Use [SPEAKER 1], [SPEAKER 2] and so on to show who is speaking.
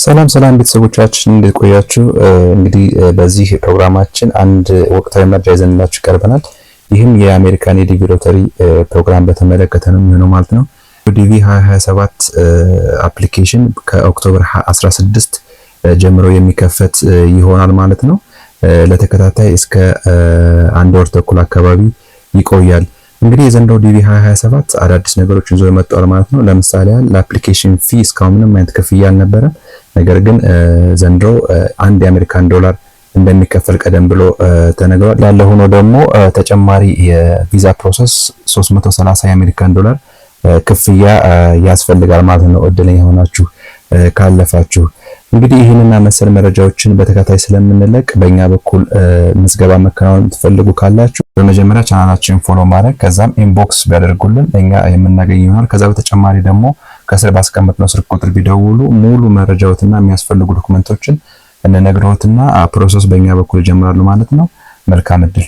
[SPEAKER 1] ሰላም ቤተሰቦቻችን እንዴት ቆያችሁ? እንግዲህ በዚህ ፕሮግራማችን አንድ ወቅታዊ መረጃ ይዘንላችሁ ቀርበናል። ይህም የአሜሪካን የዲቪ ሎተሪ ፕሮግራም በተመለከተ ነው የሚሆነው ማለት ነው። ዲቪ 2027 አፕሊኬሽን ከኦክቶበር 16 ጀምሮ የሚከፈት ይሆናል ማለት ነው። ለተከታታይ እስከ አንድ ወር ተኩል አካባቢ ይቆያል። እንግዲህ የዘንድሮ ዲቪ 2027 አዳዲስ ነገሮችን ይዞ መጥቷል ማለት ነው። ለምሳሌ ለአፕሊኬሽን ፊ እስካሁን ምንም አይነት ክፍያ አልነበረም። ነገር ግን ዘንድሮ አንድ የአሜሪካን ዶላር እንደሚከፈል ቀደም ብሎ ተነግሯል። ያለ ሆኖ ደግሞ ተጨማሪ የቪዛ ፕሮሰስ 330 የአሜሪካን ዶላር ክፍያ ያስፈልጋል ማለት ነው። እድለኛ ሆናችሁ ካለፋችሁ እንግዲህ ይህንና መሰል መረጃዎችን በተከታታይ ስለምንለቅ በእኛ በኩል ምዝገባ መከናወን ትፈልጉ ካላችሁ በመጀመሪያ ቻናላችንን ፎሎ ማድረግ ከዛም ኢንቦክስ ቢያደርጉልን እኛ የምናገኝ ይሆናል። ከዛ በተጨማሪ ደግሞ ከስር ባስቀመጥነው ስልክ ቁጥር ቢደውሉ ሙሉ መረጃዎትና የሚያስፈልጉ ዶክመንቶችን እንነግረውትና ፕሮሰስ በእኛ በኩል ይጀምራሉ ማለት ነው። መልካም እድል።